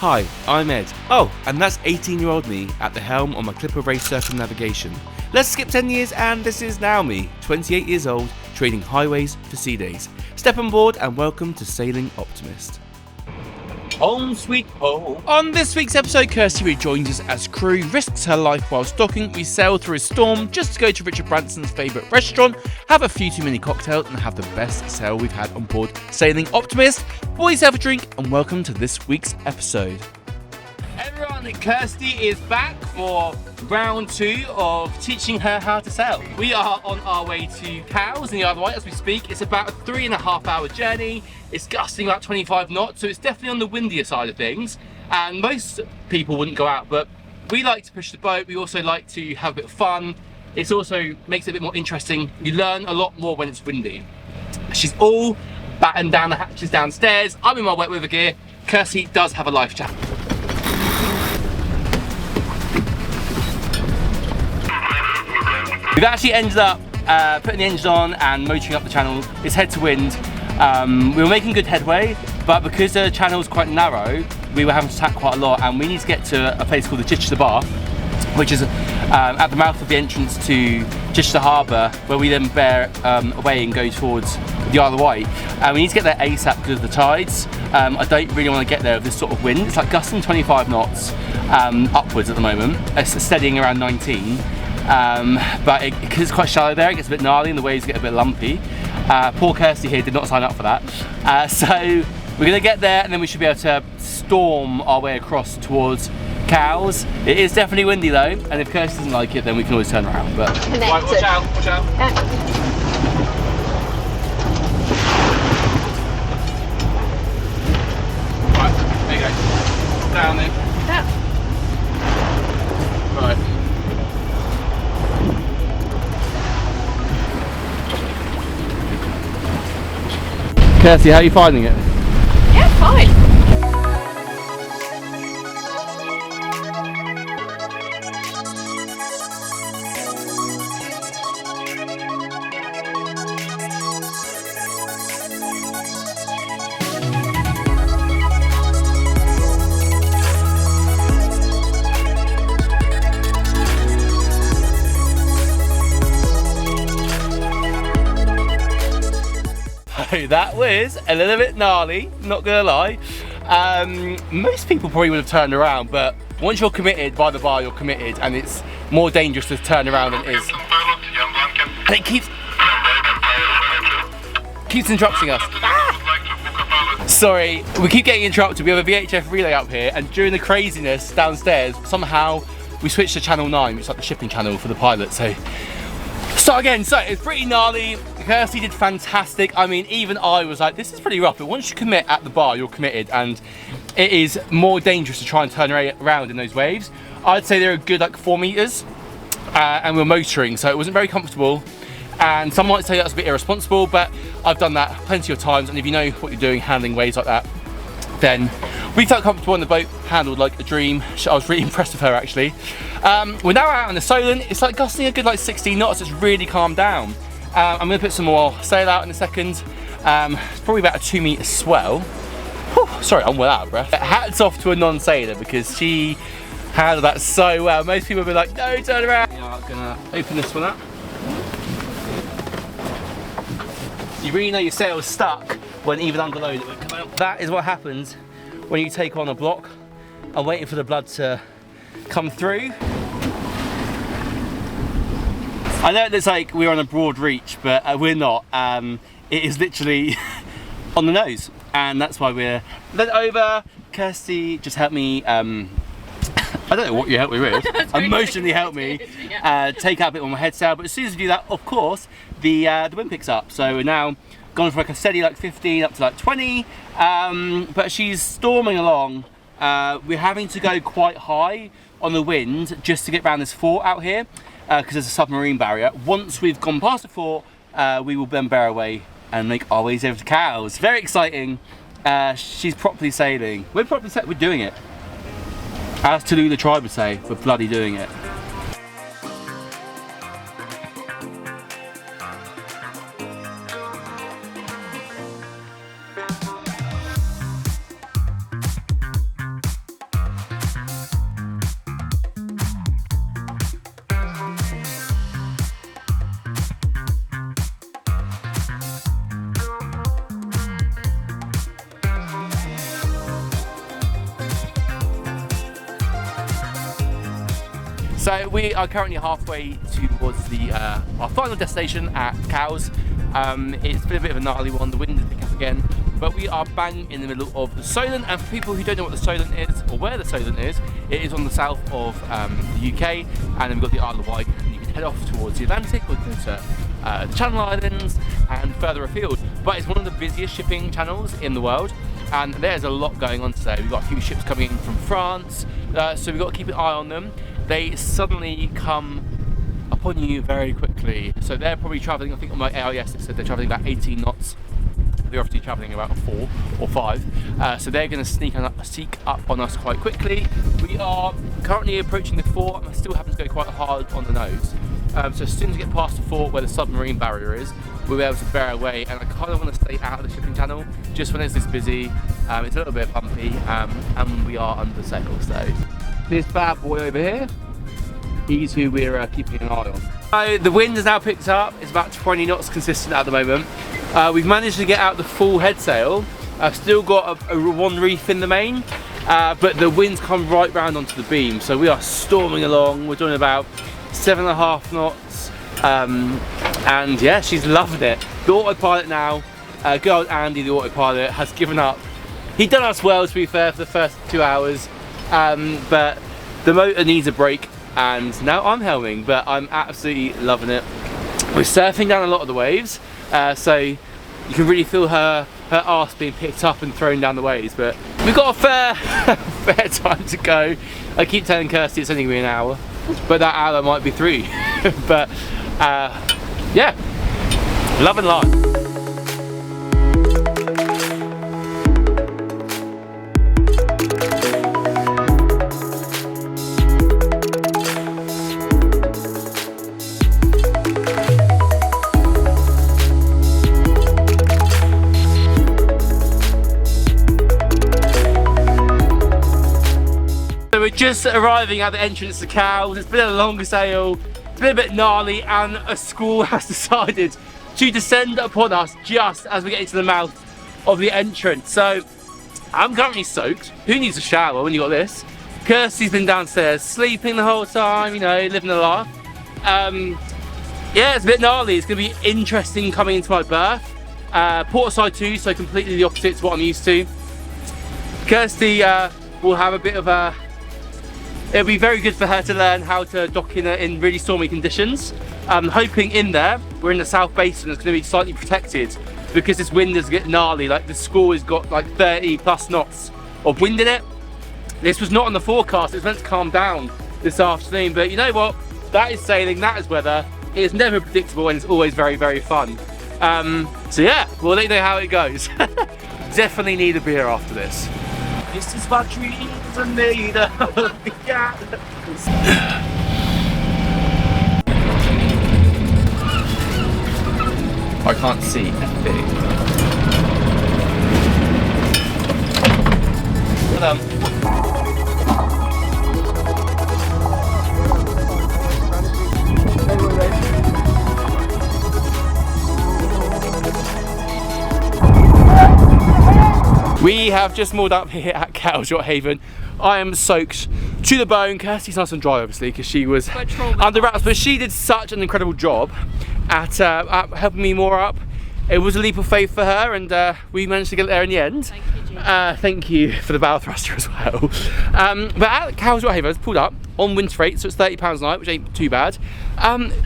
Hi, I'm Ed. Oh, and that's 18-year-old me at the helm on my Clipper race circumnavigation. Let's skip 10 years and this is now me, 28 years old, trading highways for sea days. Step on board and welcome to Sailing Optimist. Home sweet home. On this week's episode, Kirsty rejoins us as crew, risks her life whilst docking. We sail through a storm just to go to Richard Branson's favourite restaurant, have a few too many cocktails and have the best sail we've had on board Sailing Optimist. Pour yourself a drink and welcome to this week's episode. Everyone, Kirsty is back for round 2 of teaching her how to sail. We are on our way to Cowes in the Isle of Wight as we speak. It's about a 3.5 hour journey. It's gusting about 25 knots, so it's definitely on the windier side of things. And most people wouldn't go out, but we like to push the boat. We also like to have a bit of fun. It also makes it a bit more interesting. You learn a lot more when it's windy. She's all battened down the hatches downstairs. I'm in my wet weather gear. Kirsty does have a life jacket. We've actually ended up putting the engine on and motoring up the channel. It's head to wind. We were making good headway, but because the channel is quite narrow, we were having to tack quite a lot, and we need to get to a place called the Chichester Bar, which is at the mouth of the entrance to Chichester Harbour, where we then bear away and go towards the Isle of Wight. And we need to get there ASAP because of the tides. I don't really want to get there with this sort of wind. It's like gusting 25 knots upwards at the moment. It's steadying around 19. But because it's quite shallow there, it gets a bit gnarly and the waves get a bit lumpy. Poor Kirsty here did not sign up for that. So we're going to get there and then we should be able to storm our way across towards Cowes. It is definitely windy though, and if Kirsty doesn't like it then we can always turn around. But right, watch out, watch out. Right, there you go. Down there. Right. Kirsty, how are you finding it? Yeah, fine. That was a little bit gnarly, not gonna lie. Most people probably would have turned around, but once you're committed by the bar, you're committed, and it's more dangerous to turn around than it is. And it keeps interrupting us. Ah! Sorry, we keep getting interrupted. We have a VHF relay up here, and during the craziness downstairs, somehow we switched to channel 9, which is like the shipping channel for the pilot. So start again. So it's pretty gnarly. Kirsty did fantastic. I mean, even I was like, this is pretty rough, but once you commit at the bar, you're committed, and it is more dangerous to try and turn around in those waves. I'd say they're a good like 4 meters, and we're motoring, so it wasn't very comfortable, and some might say that's a bit irresponsible, but I've done that plenty of times, and if you know what you're doing handling waves like that, then we felt comfortable on the boat, handled like a dream. I was really impressed with her actually. We're now out on the Solent. It's like gusting a good like 16 knots. It's really calmed down. I'm going to put some more sail out in a second. It's probably about a 2 meter swell. Whew, sorry, I'm well out of breath. Hats off to a non-sailor because she handled that so well. Most people would be like, no, turn around. I'm going to open this one up. You really know your sail's stuck when even under load it would come out. That is what happens when you take on a block. I'm waiting for the blood to come through. I know it looks like we're on a broad reach, but we're not. It is literally on the nose, and that's why we're bent over. Kirsty just helped me, I don't know what you helped me with, emotionally helped me take out a bit on my head sail, but as soon as we do that, of course, the wind picks up. So we're now gone from like a steady like 15 up to like 20, but she's storming along. We're having to go quite high on the wind just to get around this fort out here, because there's a submarine barrier. Once we've gone past the fort, we will then bear away and make our ways over to Cowes. Very exciting. She's properly sailing. We're doing it. As Tallulah Tribe would say, we're bloody doing it. So we are currently halfway towards the our final destination at Cowes. It's been a bit of a gnarly one, the wind is picking up again, but we are bang in the middle of the Solent, and for people who don't know what the Solent is, or where the Solent is, it is on the south of the UK, and then we've got the Isle of Wight, and you can head off towards the Atlantic, or go to the Channel Islands, and further afield. But it's one of the busiest shipping channels in the world, and there's a lot going on today. We've got a few ships coming in from France, so we've got to keep an eye on them. They suddenly come upon you very quickly. So they're probably travelling, I think on my AIS it said they're travelling about 18 knots. They're obviously travelling about 4 or 5. So they're going to sneak up on us quite quickly. We are currently approaching the fort, and I still happen to go quite hard on the nose. So as soon as we get past the fort where the submarine barrier is, we'll be able to bear away, and I kind of want to stay out of the shipping channel just when it's this busy. It's a little bit bumpy, and we are under sail. So this bad boy over here, he's who we're keeping an eye on. So the wind has now picked up. It's about 20 knots consistent at the moment. We've managed to get out the full head sail. I've still got one reef in the main, but the wind's come right round onto the beam, so we are storming along. We're doing about 7.5 knots, and yeah, she's loving it. The autopilot now, good old Andy, the autopilot, has given up. He'd done us well, to be fair, for the first 2 hours, but the motor needs a break, and now I'm helming, but I'm absolutely loving it. We're surfing down a lot of the waves, so you can really feel her arse being picked up and thrown down the waves, but we've got a fair time to go. I keep telling Kirsty it's only going to be an hour, but that hour might be 3. But yeah, loving life. We're just arriving at the entrance to Cowes. It's been a long sail, it's been a bit gnarly, and a squall has decided to descend upon us just as we get into the mouth of the entrance. So I'm currently soaked. Who needs a shower when you got this? Kirsty's been downstairs sleeping the whole time, you know, living the life. Yeah, it's a bit gnarly. It's going to be interesting coming into my berth. Port side 2, so completely the opposite to what I'm used to. Kirsty will have a bit of a... It'll be very good for her to learn how to dock in really stormy conditions. I'm hoping in there, we're in the South Basin, it's going to be slightly protected because this wind is getting gnarly. Like the squall has got like 30 plus knots of wind in it. This was not on the forecast, it's meant to calm down this afternoon, but you know what? That is sailing, that is weather. It is never predictable and it's always very, very fun. So yeah, we'll let you know how it goes. Definitely need a beer after this. This is what dreams are made of. I can't see anything. We have just moored up here at Cowes Yacht Haven. I am soaked to the bone. Kirsty's nice and dry, obviously, because she was under wraps, but she did such an incredible job at helping me moor up. It was a leap of faith for her, and we managed to get there in the end. Thank you, thank you for the bow thruster as well. But at Cowes Yacht Haven, I was pulled up on winter rate, so it's £30 a night, which ain't too bad.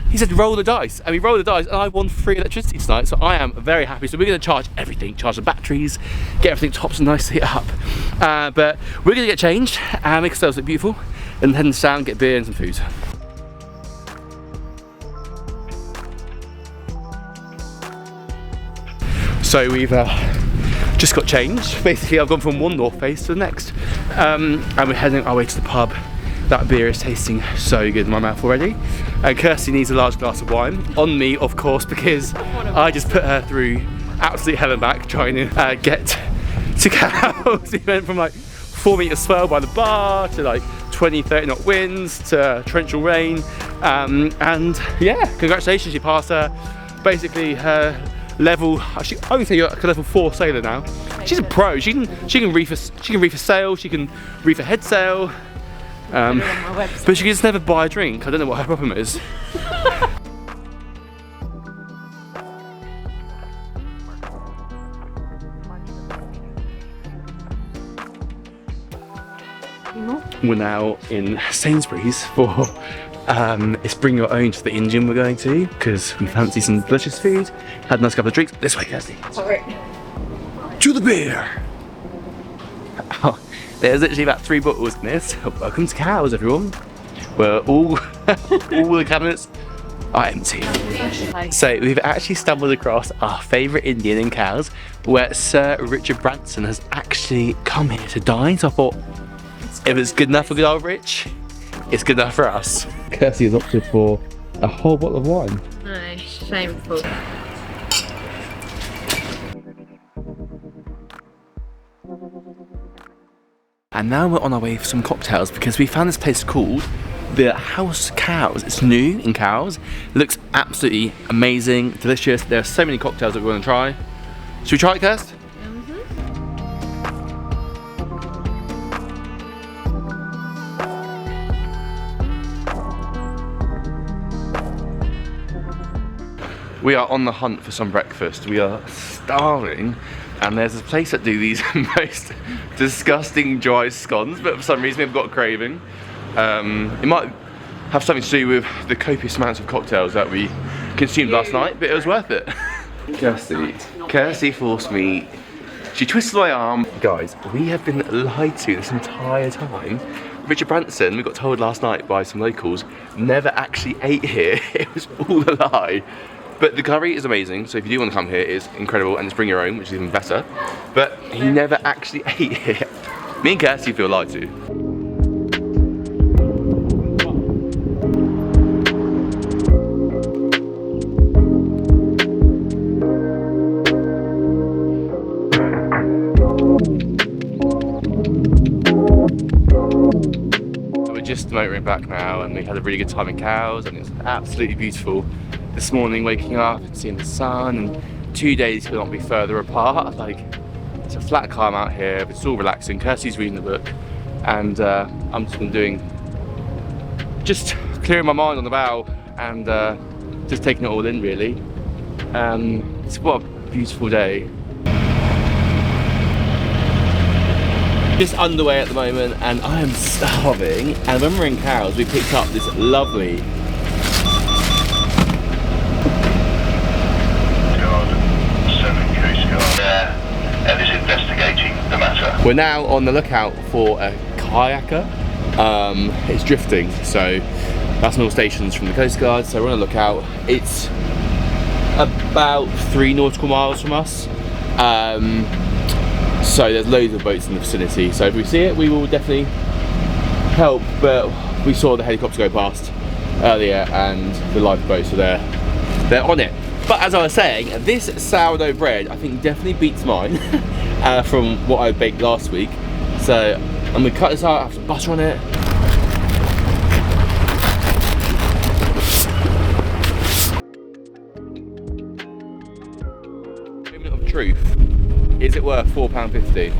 He said roll the dice, and we rolled the dice, and I won free electricity tonight, so I am very happy. So we're going to charge everything, charge the batteries, get everything tops and nicely up. But we're going to get changed and make ourselves look beautiful, and head down, get beer and some food. So we've just got changed. Basically, I've gone from one North Face to the next, and we're heading our way to the pub. That beer is tasting so good in my mouth already. And Kirsty needs a large glass of wine. On me, of course, because I just put her through absolute hell and back trying to get to Cowes. We went from like 4 metre swell by the bar to like 20, 30 knot winds to torrential rain. And yeah, congratulations, she passed her, basically her level, actually I would say you're like a level 4 sailor now. She's a pro. She can reef a sail, she can reef a head sail. on my website. But she can just never buy a drink. I don't know what her problem is. We're now in Sainsbury's for it's bring your own to the Indian we're going to, because we fancy some delicious food. Had a nice couple of drinks. This way, Kirsty. Sorry. To the beer. Oh, there's literally about 3 bottles in this. Welcome to Cows, everyone. Where all the cabinets are empty. So we've actually stumbled across our favourite Indian in Cows, where Sir Richard Branson has actually come here to dine. So I thought, if it's good enough for good old Rich, it's good enough for us. Kirsty has opted for a whole bottle of wine. No, shameful. And now we're on our way for some cocktails because we found this place called the House Cows. It's new in Cows. It looks absolutely amazing, delicious. There are so many cocktails that we're going to try. Should we try it, Kirst? We are on the hunt for some breakfast. We are starving, and there's this place that do these most disgusting dry scones, but for some reason we've got a craving. It might have something to do with the copious amounts of cocktails that we consumed last night, but it was worth it. Kirsty forced me. She twisted my arm. Guys, we have been lied to this entire time. Richard Branson, we got told last night by some locals, never actually ate here. It was all a lie. But the curry is amazing, so if you do want to come here, it's incredible, and just bring your own, which is even better. But he never actually ate here. Me and Kirsty feel lied to. We're just motoring back now, and we had a really good time in Cows, and it's absolutely beautiful. This morning, waking up and seeing the sun, and 2 days could not be further apart. Like, it's a flat calm out here, but it's all relaxing. Kirsty's reading the book, and I'm just been doing, just clearing my mind on the bow, and just taking it all in, really. It's what a beautiful day. Just underway at the moment, and I am starving. And when we're in Cows, we picked up this lovely and is investigating the matter. We're now on the lookout for a kayaker. It's drifting, so that's all stations from the Coast Guard, so we're on the lookout. It's about 3 nautical miles from us, so there's loads of boats in the vicinity, so if we see it we will definitely help, but we saw the helicopter go past earlier and the lifeboats are there. They're on it. But as I was saying, this sourdough bread I think definitely beats mine from what I baked last week. So I'm gonna cut this out, have some butter on it. Moment of truth. Is it worth £4.50?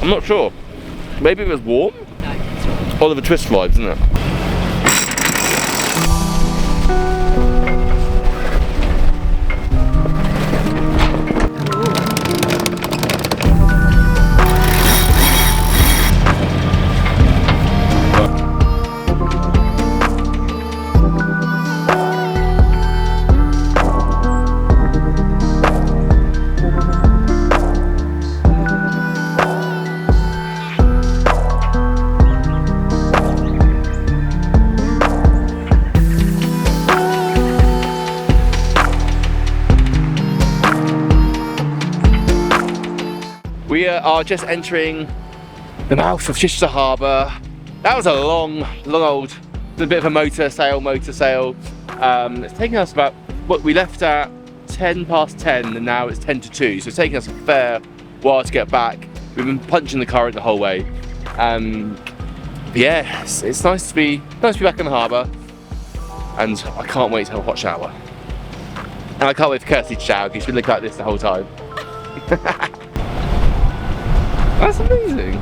I'm not sure. Maybe it was warm? Oliver Twist vibes, isn't it? We are just entering the mouth of Chichester Harbour. That was a long old, a bit of a motor sail. It's taken us about, what we left at 10 past 10 and now it's 10 to 2. So it's taken us a fair while to get back. We've been punching the current the whole way. Yeah, it's nice to be back in the harbour. And I can't wait to have a hot shower. And I can't wait for Kirsty to shower because she's been looking like this the whole time. That's amazing.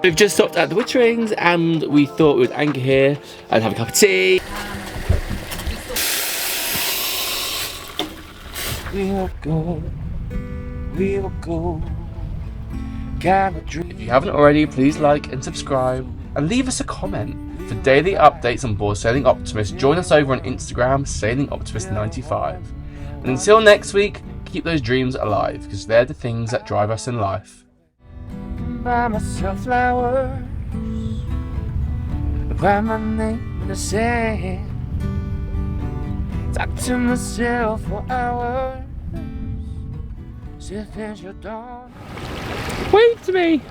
We've just stopped at the Witterings and we thought we would anchor here and have a cup of tea. We'll go. If you haven't already, please like and subscribe and leave us a comment. For daily updates on board Sailing Optimist, join us over on Instagram, Sailing Optimist 95. And until next week, keep those dreams alive, because they're the things that drive us in life. Buy myself flowers, write my name in the sand, talk to myself for hours, see if there's your dawn. Wave to me.